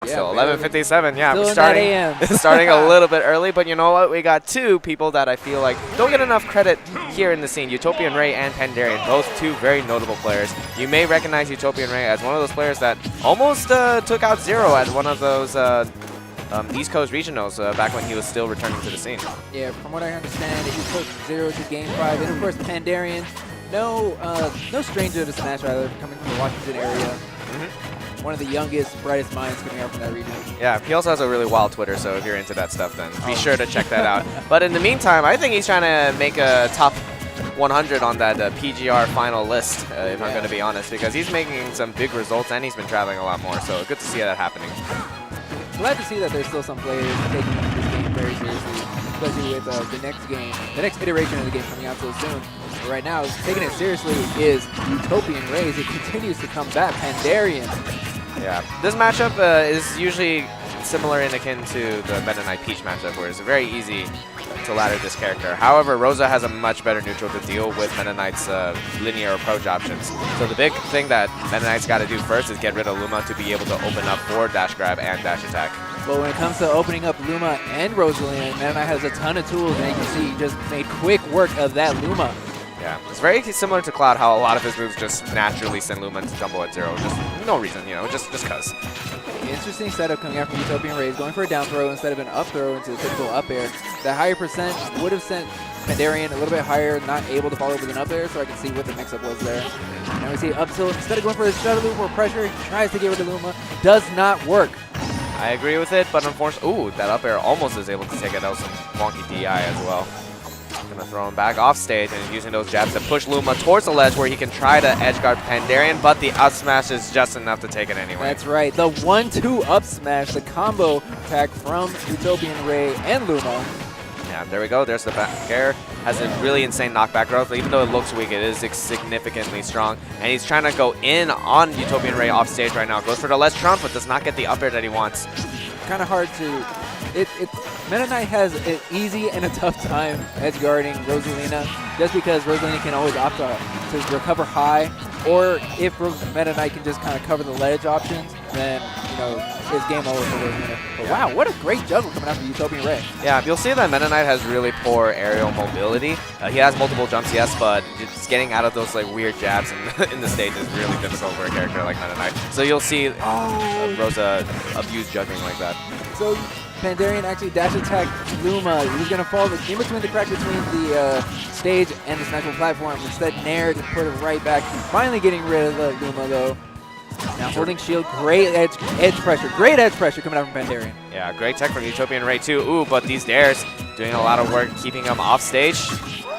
still 11:57. Yeah, still we're starting starting a little bit early, but you know what? We got two people that I feel like don't get enough credit here in the scene. UtopianRay and Pandarian, both two very notable players. You may recognize UtopianRay as one of those players that almost took out Zero at one of those East Coast regionals back when he was still returning to the scene. Yeah, from what I understand, he took Zero to Game 5, and of course Pandarian, no stranger to Smash League, coming from the Washington area. One of the youngest, brightest minds coming out from that region. Yeah, he also has a really wild Twitter, so if you're into that stuff, then be sure to check that out. But in the meantime, I think he's trying to make a top 100 on that PGR final list, if I'm going to be honest, because he's making some big results and he's been traveling a lot more, so good to see that happening. Glad to see that there's still some players taking this game very seriously, especially with the next iteration of the game coming out so soon. But right now, taking it seriously is UtopianRay. It continues to come back. Pandarian. Yeah, this matchup is usually similar and akin to the Meta Knight Peach matchup, where it's very easy to ladder this character. However, Rosa has a much better neutral to deal with Meta Knight's linear approach options. So the big thing that Meta Knight's got to do first is get rid of Luma to be able to open up for dash grab and dash attack. But when it comes to opening up Luma and Rosalina, Meta Knight has a ton of tools, and you can see he just made quick work of that Luma. Yeah, it's very similar to Cloud, how a lot of his moves just naturally send Luma to tumble at zero. Just no reason, you know, just cuz. Interesting setup coming out from UtopianRay. Going for a down throw instead of an up throw into the typical up air. The higher percent would have sent Pandarian a little bit higher, not able to follow up with an up air, so I can see what the mix-up was there. Now we see up tilt. Instead of going for a shuttle loop or pressure, he tries to get rid of Luma. Does not work. I agree with it, but unfortunately, ooh, that up air almost is able to take it out some wonky DI as well. Gonna throw him back off stage and using those jabs to push Luma towards the ledge where he can try to edge guard Pandarian, but the up smash is just enough to take it anyway. That's right. The 1-2 up smash, the combo attack from UtopianRay and Luma. Yeah, there we go. There's the back air. Has a really insane knockback growth. Even though it looks weak, it is significantly strong. And he's trying to go in on UtopianRay off stage right now. Goes for the ledge trump, but does not get the up air that he wants. Kind of hard to... Meta Knight has an easy and a tough time edge guarding Rosalina, just because Rosalina can always opt to recover high, or if Meta Knight can just kind of cover the ledge options, then it's game over for Rosalina. But wow, what a great juggle coming out from UtopianRay. Yeah, you'll see that Meta Knight has really poor aerial mobility. He has multiple jumps, yes, but just getting out of those like weird jabs in the stage is really difficult for a character like Meta Knight. So you'll see Rosa abuse juggling like that. So Pandarian actually dash attacked Luma. He's going to fall in between the crack between the stage and the Smashable platform. Instead, Nair to put it right back. Finally getting rid of the Luma, though. Now holding shield. Great edge pressure. Great edge pressure coming out from Pandarian. Yeah, great tech from UtopianRay, too. Ooh, but these dairs doing a lot of work keeping him off stage.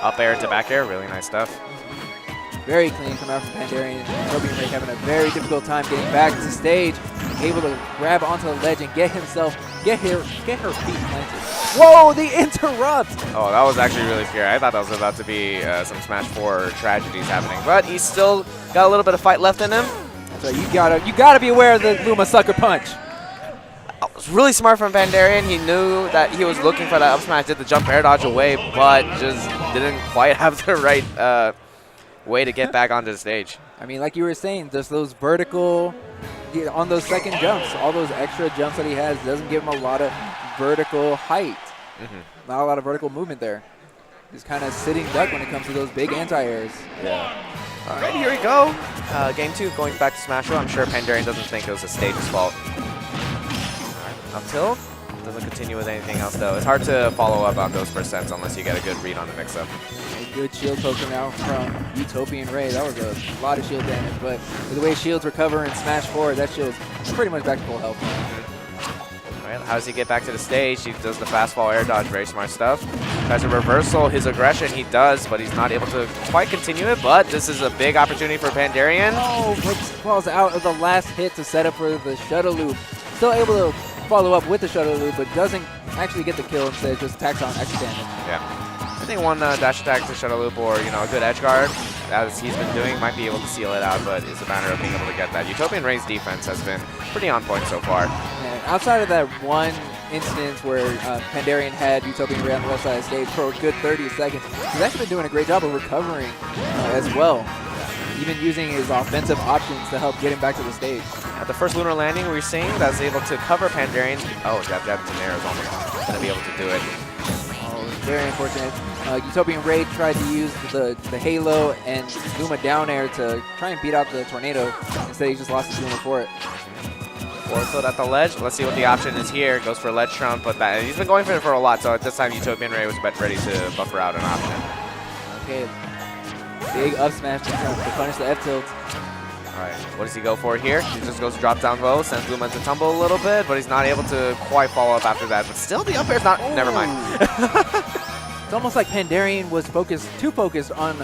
Up air to back air. Really nice stuff. Very clean coming out from Pandarian. UtopianRay having a very difficult time getting back to stage. Able to grab onto the ledge and get her feet planted. Whoa, the interrupt! Oh, that was actually really scary. I thought that was about to be some Smash 4 tragedies happening, but he's still got a little bit of fight left in him. So you gotta be aware of the Luma sucker punch. It was really smart from Pandarian. He knew that he was looking for that up smash, did the jump air dodge away, but just didn't quite have the right way to get back onto the stage. I mean, like you were saying, just those vertical, on those second jumps, all those extra jumps that he has doesn't give him a lot of vertical height. Not a lot of vertical movement there. He's kind of sitting duck when it comes to those big anti-airs. Yeah. All right, here we go. Game 2 going back to Smash 4. I'm sure Pandarian doesn't think it was the stage's fault. All right, up tilt. Doesn't continue with anything else, though. It's hard to follow up on those percents unless you get a good read on the mix-up. A good shield poke now from UtopianRay. That was a lot of shield damage, but with the way shields recover in Smash 4, that shield's pretty much back to full health. All right, how does he get back to the stage? He does the fast fall air dodge, very smart stuff. Tries to reversal his aggression, he does, but he's not able to quite continue it, but this is a big opportunity for Pandarian. Oh, but falls out of the last hit to set up for the shuttle loop. Still able to follow up with the shuttle loop, but doesn't actually get the kill, instead just tacks on extra damage. Yeah. I think one dash attack to shuttle loop or, a good edge guard, as he's been doing, might be able to seal it out, but it's a matter of being able to get that. UtopianRay's defense has been pretty on point so far. Yeah, outside of that one instance where Pandarian had UtopianRay on the left side of the stage for a good 30 seconds, he's actually been doing a great job of recovering as well. even using his offensive options to help get him back to the stage. At the first lunar landing, we were seeing that was able to cover Pandarian. Oh, jab into Nair is almost going to be able to do it. Oh, very unfortunate. UtopianRay tried to use the Halo and Luma down air to try and beat out the Tornado. Instead, he just lost his Luma for it. Forward tilt at the ledge. Let's see what the option is here. Goes for ledge trump, but he's been going for it for a lot, so at this time UtopianRay was ready to buffer out an option. Okay. Big up smash to punish the F tilt. Alright, what does he go for here? He just goes drop down low, sends Luma to tumble a little bit, but he's not able to quite follow up after that. But still, the up air's not. Ooh. Never mind. It's almost like Pandarian was too focused on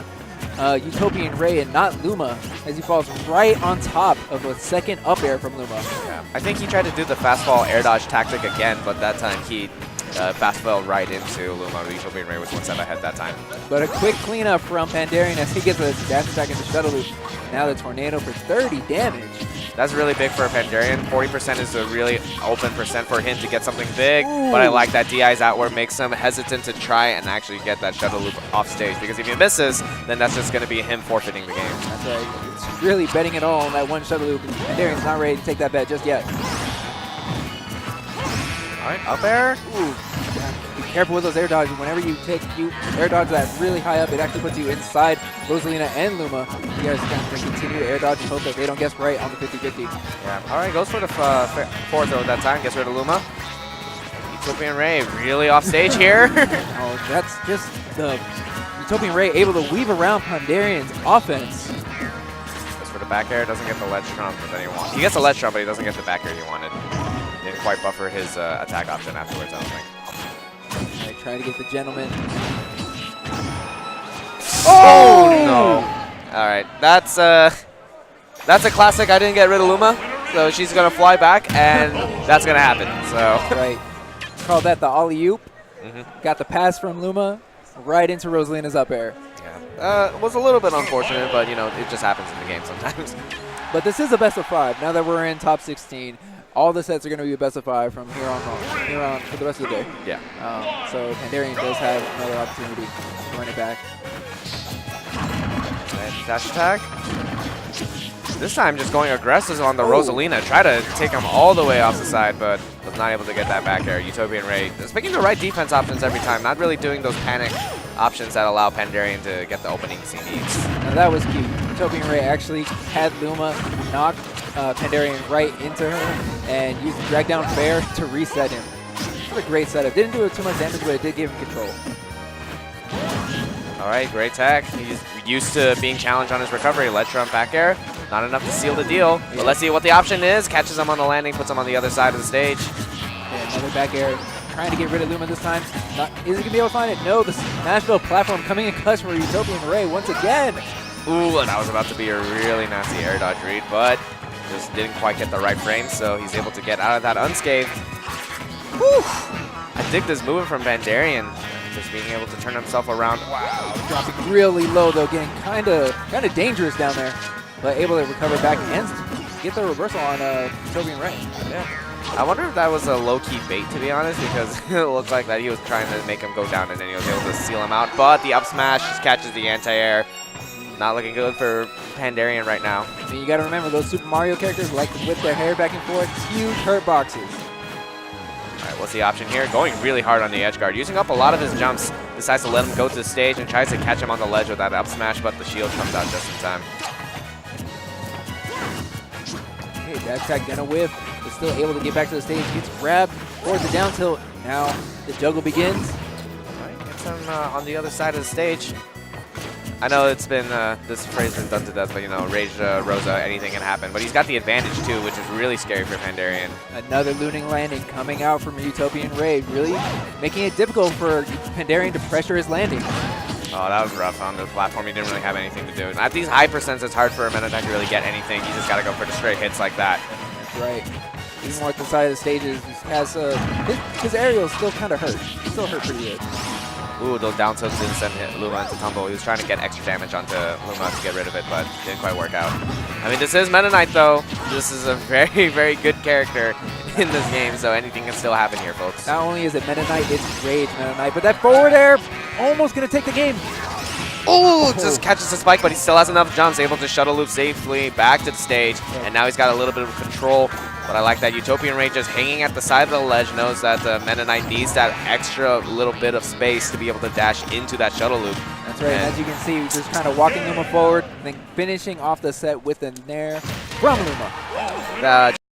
UtopianRay and not Luma, as he falls right on top of a second up air from Luma. Yeah. I think he tried to do the fastball air dodge tactic again, but that time he fast fell right into Luma. UtopianRay was one step ahead that time. But a quick cleanup from Pandarian as he gets a dash attack into Shuttle Loop. Now the Tornado for 30 damage. That's really big for a Pandarian. 40% is a really open percent for him to get something big. Ooh. But I like that DI's outward makes him hesitant to try and actually get that Shuttle Loop off stage. Because if he misses, then that's just going to be him forfeiting the game. That's right. It's really betting it all on that one Shuttle Loop. Pandarian's not ready to take that bet just yet. All right, up air. Ooh. Be careful with those air dodges. Whenever you air dodge that really high up, it actually puts you inside Rosalina and Luma. You guys can continue to air dodge and hope that they don't guess right on the 50-50. Yeah. All right, goes for the forward throw that time. Gets rid of Luma. UtopianRay really off stage here. Oh, that's just the UtopianRay able to weave around Pandarian's offense. Goes for the back air. Doesn't get the ledge trump that he wanted. He gets the ledge trump, but he doesn't get the back air he wanted. Didn't quite buffer his attack option afterwards, I don't think. Right, trying to get the gentleman. Oh no! All right, that's a classic. I didn't get rid of Luma, so she's gonna fly back, and that's gonna happen. So right, call that the alley-oop. Got the pass from Luma right into Rosalina's up air. Yeah, was a little bit unfortunate, but you know it just happens in the game sometimes. But this is a best of 5. Now that we're in top 16. All the sets are going to be a best of 5 from here on for the rest of the day. Yeah. So Pandarian does have another opportunity to run it back. And dash attack. This time just going aggressive on the Rosalina. Try to take him all the way off the side, but was not able to get that back air. UtopianRay is picking the right defense options every time, not really doing those panic options that allow Pandarian to get the openings he needs. Now that was cute. UtopianRay actually had Luma knock Pandarian right into her and used the drag down fair to reset him. It was a great setup. Didn't do too much damage, but it did give him control. All right, great tag. He's used to being challenged on his recovery. Ledge trump back air. Not enough to seal the deal. But let's see what the option is. Catches him on the landing, puts him on the other side of the stage. Yeah, another back air. Trying to get rid of Luma this time. Is he going to be able to find it? No, the Smashville platform coming in clutch for UtopianRay once again. Ooh, and that was about to be a really nasty air dodge read, but just didn't quite get the right frame, so he's able to get out of that unscathed. Whew. I dig this movement from Pandarian. Just being able to turn himself around. Wow, dropping really low though, getting kind of dangerous down there, but able to recover back and get the reversal on UtopianRay. Yeah. I wonder if that was a low-key bait, to be honest, because it looked like that he was trying to make him go down and then he was able to seal him out. But the up smash just catches the anti-air. Not looking good for Pandarian right now. And you got to remember, those Super Mario characters like to whip their hair back and forth. Huge hurt boxes. All right, what's the option here? Going really hard on the edge guard. Using up a lot of his jumps. Decides to let him go to the stage and tries to catch him on the ledge with that up smash, but the shield comes out just in time. Okay, that attack gonna whiff. Is still able to get back to the stage. Gets grabbed towards the down tilt. Now the juggle begins. All right, gets him on the other side of the stage. I know it's been, this phrase has been done to death, but you know, Rage Rosa, anything can happen. But he's got the advantage too, which is really scary for Pandarian. Another looting landing coming out from UtopianRay, really making it difficult for Pandarian to pressure his landing. Oh, that was rough on the platform. He didn't really have anything to do. At these high percents, it's hard for a Meta Knight to really get anything. You just got to go for the straight hits like that. That's right. Even more at the side of the stages, has his aerial is still kind of hurt. He's still hurt pretty good. Ooh, those down tilts didn't send Luma into tumble. He was trying to get extra damage onto Luma to get rid of it, but didn't quite work out. I mean, this is Meta Knight, though. This is a very, very good character in this game, so anything can still happen here, folks. Not only is it Meta Knight, it's Rage Meta Knight, but that forward air almost going to take the game. Oh, just catches the spike, but he still has enough jumps, able to shuttle loop safely back to the stage, and now he's got a little bit of control. But I like that UtopianRay just hanging at the side of the ledge, knows that the Meta Knight needs that extra little bit of space to be able to dash into that shuttle loop. That's right, and as you can see, just kind of walking Luma forward, then finishing off the set with a nair from Luma.